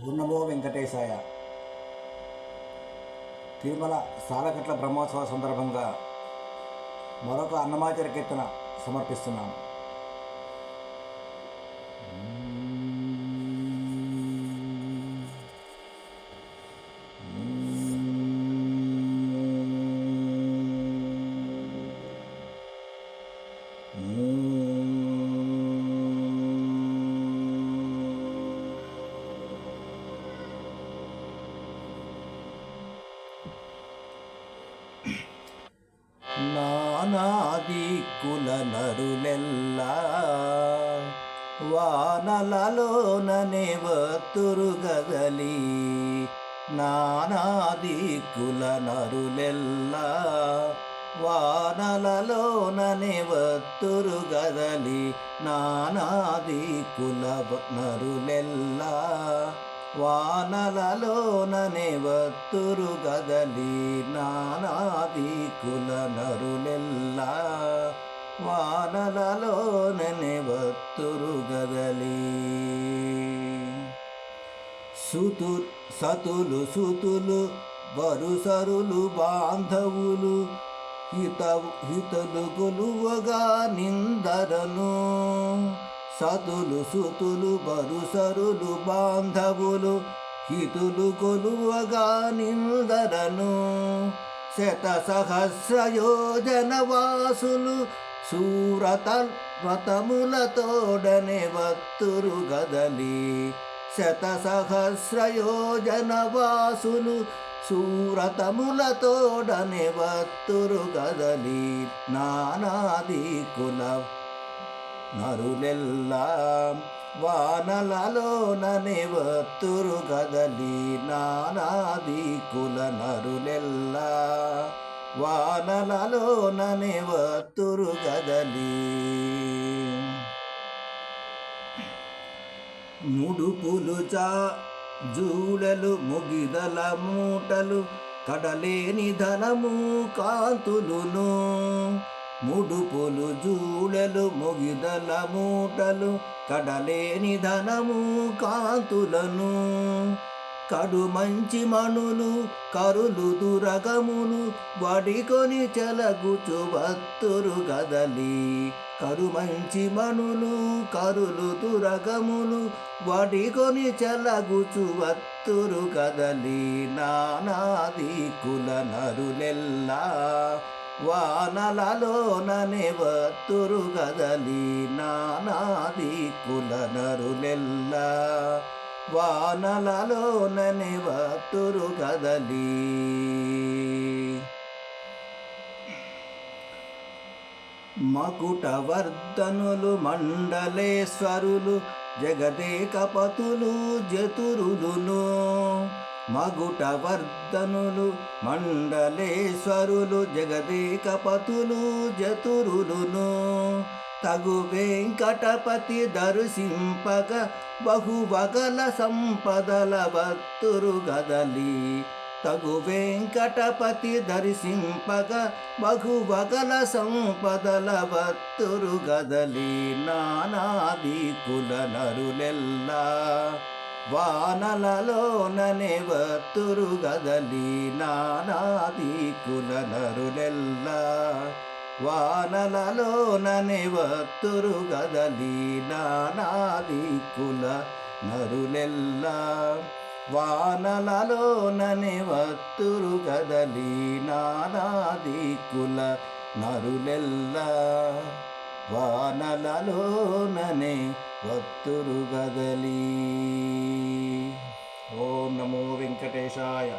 ఓం నమో వెంకటేశాయ. తిరుమల సాలకట్ల బ్రహ్మోత్సవ సందర్భంగా మరొక అన్నమాచార్య కీర్తన సమర్పిస్తున్నాను. నానాదిక్కుల నరులెల్లా వానలలోననే వత్తురు గదలి. నానాదిక్కుల నరులెల్లా వానలలోననే వత్తురు గదలి. నానాదిక్కుల నరులెల్లా వానలలోననే వత్తురు గదలి. నానాదిక్కుల నరులెల్లా వానలలోననే వత్తురు గదలి. సతులు సుతులు వరుసరులు బాంధవులు హితలు కొలువగా నిందరను. సతులు సుతులు వరుసరులు బాంధవులు హితులు కొలువగా నిందరను. శత సహస్రయోజన వాసులు వ్రతములతోడనే వత్తురు గదలి. శత సహస్రయోజన వాసులు వ్రతములతోడనే వత్తురు గదలి. నానాదిక్కుల నరులెల్లా వానలలోననే వత్తురు గదలి. నానాదిక్కుల నరులెల్లా వానలలోననే వత్తురు గదలి. ముడుపులు జూడలు ముగిదల మూటలు కడలేని ధనము కాంతులును. ముడుపులు జూడలు ముగిదల మూటలు కడలేని ధనము కాంతులను. కడు మంచి మణులు కరులు దురగములు వడికొని చెలగుచు వత్తురు గదలి. కడు మంచి మణులు కరులు దురగములు వడికొని చెలగుచు వత్తురు గదలి. నానాదిక్కుల నరులెల్లా వానలలోననే వత్తురు గదలి. నానాదిక్కుల నరులెల్లా వానలలోననే వత్తురు గదలి. మకుటవర్ధనులు మండలేశ్వరులు జగదేకపతులు జతురులును. మగుటవర్ధనులు మండలేశ్వరులు జగదేకపతులు జతురులును. తగు వెంకటపతి దర్శింపక బహువగల సంపదల వత్తురు గదలి. తగు వెంకటపతి దర్శింపక బహువగల సంపదల వత్తురు గదలి. నానాదిక్కుల నరులెల్లా వానలలోననే వత్తురు గదలి. నానాదిక్కుల నరులెల్లా వానలలోననే వత్తురు గదలి. నానాదిక్కుల నరులెల్లా వానలలోననే వత్తురు గదలి. నానాదిక్కుల నరులెల్లా వానలలోననే వత్తురు గదలి. ఓం నమో వెంకటేశాయ.